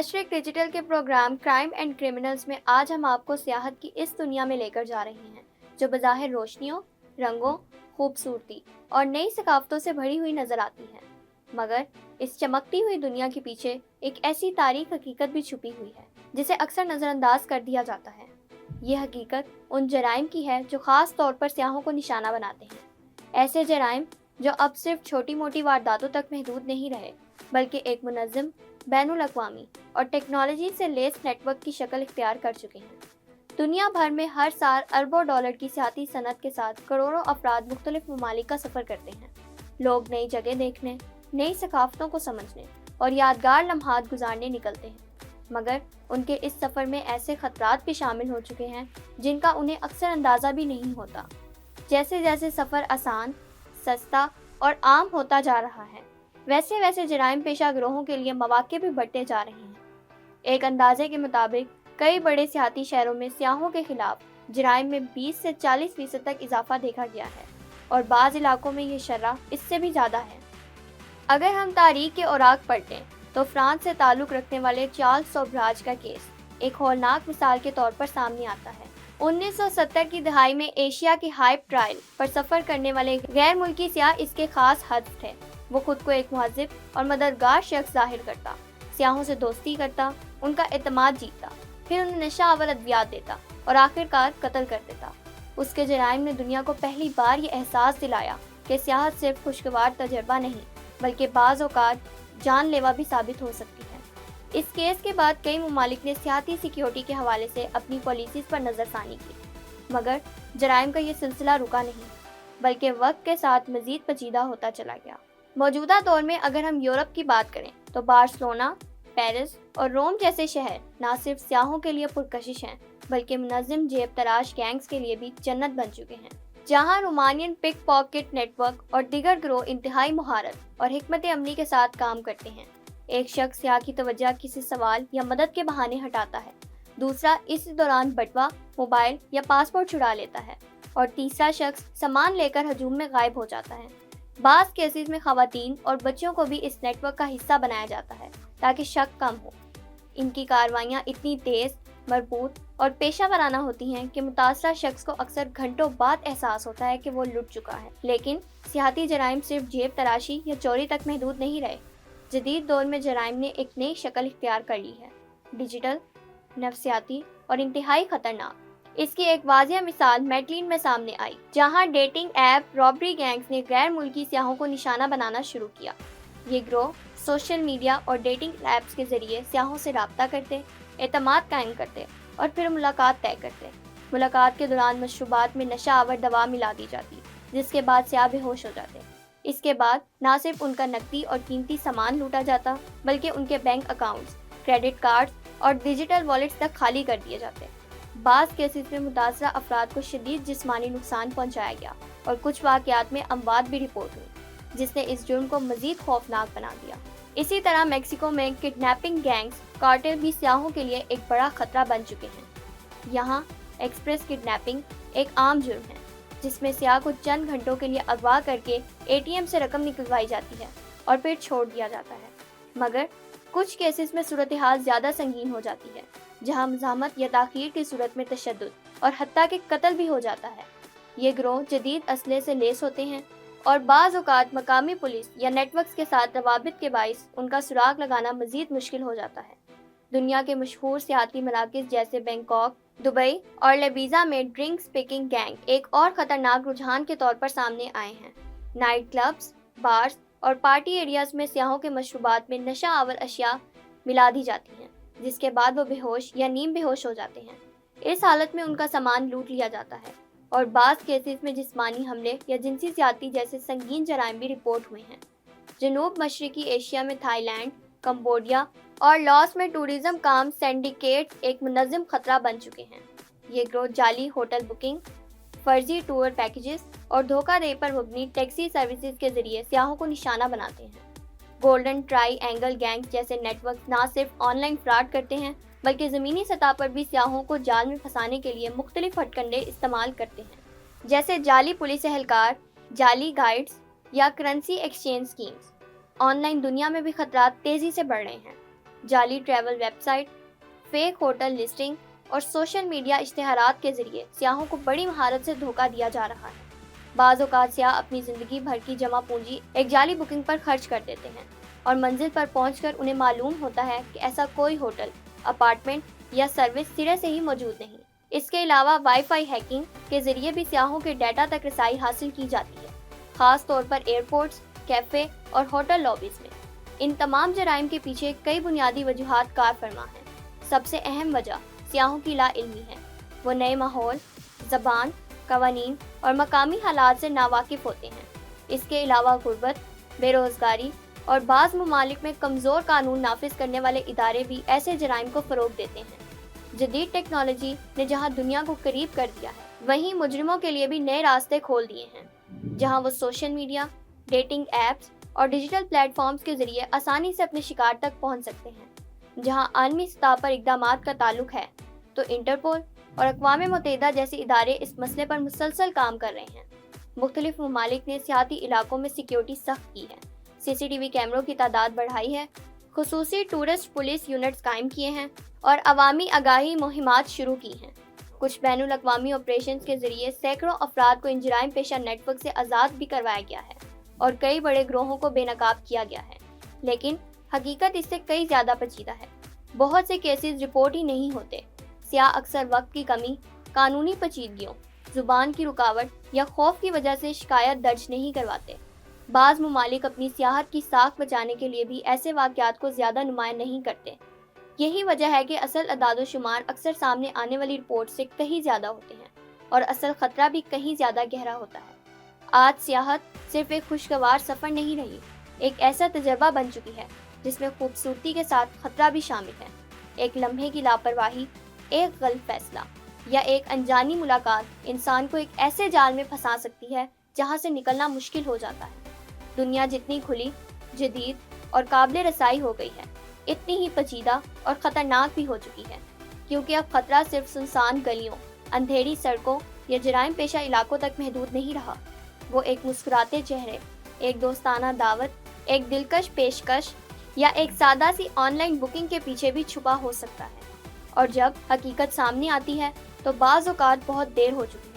مشرق ڈیجیٹل کے programme crime and criminals میں آج ہم آپ کو سیاحت کی اس دنیا میں لے کر جا رہے ہیں جو بظاہر روشنیوں، رنگوں، خوبصورتی اور نئی ثقافتوں سے بھری ہوئی نظر آتی ہے، مگر اس چمکتی ہوئی دنیا کے پیچھے ایک ایسی تاریک حقیقت بھی چھپی ہوئی ہے جسے اکثر نظر انداز کر دیا جاتا ہے۔ یہ حقیقت ان جرائم کی ہے جو خاص طور پر سیاحوں کو نشانہ بناتے ہیں، ایسے جرائم جو اب صرف چھوٹی موٹی وارداتوں تک محدود نہیں رہے بلکہ ایک منظم، بین الاقوامی اور ٹیکنالوجی سے لیس نیٹ ورک کی شکل اختیار کر چکے ہیں۔ دنیا بھر میں ہر سال اربوں ڈالر کی سیاحتی صنعت کے ساتھ کروڑوں افراد مختلف ممالک کا سفر کرتے ہیں۔ لوگ نئی جگہ دیکھنے، نئی ثقافتوں کو سمجھنے اور یادگار لمحات گزارنے نکلتے ہیں، مگر ان کے اس سفر میں ایسے خطرات بھی شامل ہو چکے ہیں جن کا انہیں اکثر اندازہ بھی نہیں ہوتا۔ جیسے جیسے سفر آسان، سستا اور عام ہوتا جا رہا ہے، ویسے ویسے جرائم پیشہ گروہوں کے لیے مواقع بھی بڑھتے جا رہے ہیں۔ ایک اندازے کے مطابق کئی بڑے سیاحتی شہروں میں سیاحوں کے خلاف جرائم میں 20 سے 40% تک اضافہ دیکھا گیا ہے، اور بعض علاقوں میں یہ شرح اس سے بھی زیادہ ہے۔ اگر ہم تاریخ کے اوراق پلٹیں تو فرانس سے تعلق رکھنے والے چارلس سوبراج کا کیس ایک ہولناک مثال کے طور پر سامنے آتا ہے۔ 1970 کی دہائی میں ایشیا کی ہائپ ٹرائل پر سفر کرنے والے غیر ملکی سیاح اس کے خاص ہدف تھے۔ وہ خود کو ایک مہذب اور مددگار شخص ظاہر کرتا، سیاحوں سے دوستی کرتا، ان کا اعتماد جیتتا، پھر انہیں نشہ آور ادویات دیتا اور آخر کار قتل کر دیتا۔ اس کے جرائم نے دنیا کو پہلی بار یہ احساس دلایا کہ سیاحت صرف خوشگوار تجربہ نہیں بلکہ بعض اوقات جان لیوا بھی ثابت ہو سکتی ہے۔ اس کیس کے بعد کئی ممالک نے سیاحتی سیکیورٹی کے حوالے سے اپنی پالیسیز پر نظر ثانی کی، مگر جرائم کا یہ سلسلہ رکا نہیں بلکہ وقت کے ساتھ مزید پیچیدہ ہوتا چلا گیا۔ موجودہ دور میں اگر ہم یورپ کی بات کریں تو بارسلونا، پیرس اور روم جیسے شہر نہ صرف سیاحوں کے لیے پرکشش ہیں بلکہ منظم جیب تراش گینگز کے لیے بھی جنت بن چکے ہیں، جہاں رومانین پک پاکٹ نیٹ ورک اور دیگر گروہ انتہائی مہارت اور حکمت عملی کے ساتھ کام کرتے ہیں۔ ایک شخص سیاح کی توجہ کسی سوال یا مدد کے بہانے ہٹاتا ہے، دوسرا اس دوران بٹوا، موبائل یا پاسپورٹ چھڑا لیتا ہے، اور تیسرا شخص سامان لے کر ہجوم میں غائب ہو جاتا ہے۔ بعض کیسز میں خواتین اور بچوں کو بھی اس نیٹ ورک کا حصہ بنایا جاتا ہے تاکہ شک کم ہو۔ ان کی کارروائیاں اتنی تیز، مربوط اور پیشہ ورانہ ہوتی ہیں کہ متاثرہ شخص کو اکثر گھنٹوں بعد احساس ہوتا ہے کہ وہ لٹ چکا ہے۔ لیکن سیاحتی جرائم صرف جیب تراشی یا چوری تک محدود نہیں رہے۔ جدید دور میں جرائم نے ایک نئی شکل اختیار کر لی ہے، ڈیجیٹل، نفسیاتی اور انتہائی خطرناک۔ اس کی ایک واضح مثال میڈلین میں سامنے آئی، جہاں ڈیٹنگ ایپ رابری گینگز نے غیر ملکی سیاحوں کو نشانہ بنانا شروع کیا۔ یہ گروہ سوشل میڈیا اور ڈیٹنگ ایپس کے ذریعے سیاحوں سے رابطہ کرتے، اعتماد قائم کرتے اور پھر ملاقات طے کرتے۔ ملاقات کے دوران مشروبات میں نشہ آور دوا ملا دی جاتی، جس کے بعد سیاح بے ہوش ہو جاتے۔ اس کے بعد نہ صرف ان کا نقدی اور قیمتی سامان لوٹا جاتا بلکہ ان کے بینک اکاؤنٹس، کریڈٹ کارڈز اور ڈیجیٹل والیٹس تک خالی کر دیے جاتے۔ بعض کیسز میں متاثرہ افراد کو شدید جسمانی نقصان پہنچایا گیا اور کچھ واقعات میں اموات بھی رپورٹ ہوئی، جس نے اس جرم کو مزید خوفناک بنا دیا۔ اسی طرح میکسیکو میں کڈنیپنگ گینگز کارٹل بھی سیاحوں کے لیے ایک بڑا خطرہ بن چکے ہیں۔ یہاں ایکسپریس کڈنیپنگ ایک عام جرم ہے جس میں سیاح کو چند گھنٹوں کے لیے اغوا کر کے ATM سے رقم نکلوائی جاتی ہے اور پھر چھوڑ دیا جاتا ہے، مگر کچھ کیسز میں صورتحال زیادہ سنگین ہو جاتی ہے، جہاں مزاحمت یا تاخیر کی صورت میں تشدد اور حتیٰ کہ قتل بھی ہو جاتا ہے۔ یہ گروہ جدید اسلحے سے لیس ہوتے ہیں اور بعض اوقات مقامی پولیس یا نیٹ ورکس کے ساتھ روابط کے باعث ان کا سراغ لگانا مزید مشکل ہو جاتا ہے۔ دنیا کے مشہور سیاحتی مراکز جیسے بینکاک، دبئی اور لیبیزا میں ڈرنک اسپیکنگ گینگ ایک اور خطرناک رجحان کے طور پر سامنے آئے ہیں۔ نائٹ کلبز، بارز اور پارٹی ایریاز میں سیاحوں کے مشروبات میں نشہ آور اشیاء ملا دی جاتی ہیں، جس کے بعد وہ بے ہوش یا نیم بے ہوش ہو جاتے ہیں۔ اس حالت میں ان کا سامان لوٹ لیا جاتا ہے، اور بعض کیسز میں جسمانی حملے یا جنسی زیادتی جیسے سنگین جرائم بھی رپورٹ ہوئے ہیں۔ جنوب مشرقی ایشیا میں تھائی لینڈ، کمبوڈیا اور لاؤس میں ٹورزم کام سینڈیکیٹس ایک منظم خطرہ بن چکے ہیں۔ یہ گروہ جعلی ہوٹل بکنگ، فرضی ٹور پیکیجز اور دھوکہ دہی پر مبنی ٹیکسی سروسز کے ذریعے سیاحوں کو نشانہ بناتے ہیں۔ گولڈن ٹرائی اینگل گینگز جیسے نیٹ ورک نہ صرف آن لائن فراڈ کرتے ہیں بلکہ زمینی سطح پر بھی سیاحوں کو جال میں پھنسانے کے لیے مختلف ہتھکنڈے استعمال کرتے ہیں، جیسے جعلی پولیس اہلکار، جعلی گائیڈز یا currency exchange schemes. Online دنیا میں بھی خطرات تیزی سے بڑھ رہے ہیں۔ جعلی travel website, fake hotel listing اور سوشل میڈیا اشتہارات کے ذریعے سیاحوں کو بڑی مہارت سے دھوکہ دیا جا رہا ہے۔ بعض اوقات سیاح اپنی زندگی بھر کی جمع پونجی ایک جعلی بکنگ پر خرچ کر دیتے ہیں اور منزل پر پہنچ کر انہیں معلوم ہوتا ہے کہ ایسا کوئی ہوٹل، اپارٹمنٹ یا سروس سرے سے ہی موجود نہیں۔ اس کے علاوہ وائی فائی ہیکنگ کے ذریعے بھی سیاحوں کے ڈیٹا تک رسائی حاصل کی جاتی ہے، خاص طور پر ایئرپورٹس، کیفے اور ہوٹل لابیز میں۔ ان تمام جرائم کے پیچھے کئی بنیادی وجوہات کار فرما ہیں۔ سب سے اہم وجہ سیاحوں کی لا علمی ہے۔ وہ نئے ماحول، زبان، قوانین اور مقامی حالات سے ناواقف ہوتے ہیں۔ اس کے علاوہ غربت، بے روزگاری اور بعض ممالک میں کمزور قانون نافذ کرنے والے ادارے بھی ایسے جرائم کو فروغ دیتے ہیں۔ جدید ٹیکنالوجی نے جہاں دنیا کو قریب کر دیا ہے، وہیں مجرموں کے لیے بھی نئے راستے کھول دیے ہیں۔ جہاں وہ سوشل میڈیا، ڈیٹنگ ایپس اور ڈیجیٹل پلیٹ فارمز کے ذریعے آسانی سے اپنے شکار تک پہنچ سکتے ہیں۔ جہاں عالمی سطح پر اقدامات کا تعلق ہے، تو انٹرپول اور اقوام متحدہ جیسے ادارے اس مسئلے پر مسلسل کام کر رہے ہیں۔ مختلف ممالک نے سیاحتی علاقوں میں سیکیورٹی سخت کی ہے، سی سی ٹی وی کیمروں کی تعداد بڑھائی ہے، خصوصی ٹورسٹ پولیس یونٹس قائم کیے ہیں اور عوامی آگاہی مہمات شروع کی ہیں۔ کچھ بین الاقوامی آپریشنز کے ذریعے سینکڑوں افراد کو ان جرائم پیشہ نیٹ ورک سے آزاد بھی کروایا گیا ہے اور کئی بڑے گروہوں کو بے نقاب کیا گیا ہے۔ لیکن حقیقت اس سے کئی زیادہ پیچیدہ ہے۔ بہت سے کیسز رپورٹ ہی نہیں ہوتے۔ سیاح اکثر وقت کی کمی، قانونی پیچیدگیوں، زبان کی رکاوٹ یا خوف کی وجہ سے شکایت درج نہیں کرواتے۔ بعض ممالک اپنی سیاحت کی ساکھ بچانے کے لیے بھی ایسے واقعات کو زیادہ نمایاں نہیں کرتے۔ یہی وجہ ہے کہ اصل اعداد و شمار اکثر سامنے آنے والی رپورٹ سے کہیں زیادہ ہوتے ہیں اور اصل خطرہ بھی کہیں زیادہ گہرا ہوتا ہے۔ آج سیاحت صرف ایک خوشگوار سفر نہیں رہی، ایک ایسا تجربہ بن چکی ہے جس میں خوبصورتی کے ساتھ خطرہ بھی شامل ہے۔ ایک لمحے کی لاپرواہی، ایک غلط فیصلہ یا ایک انجانی ملاقات انسان کو ایک ایسے جال میں پھنسا سکتی ہے جہاں سے نکلنا مشکل ہو جاتا ہے۔ دنیا جتنی کھلی، جدید اور قابل رسائی ہو گئی ہے، اتنی ہی پیچیدہ اور خطرناک بھی ہو چکی ہے، کیونکہ اب خطرہ صرف سنسان گلیوں، اندھیری سڑکوں یا جرائم پیشہ علاقوں تک محدود نہیں رہا۔ وہ ایک مسکراتے چہرے، ایک دوستانہ دعوت، ایک دلکش پیشکش یا ایک سادہ سی آن لائن بکنگ کے پیچھے بھی چھپا ہو سکتا ہے، اور جب حقیقت سامنے آتی ہے تو بعض اوقات بہت دیر ہو چکی ہے۔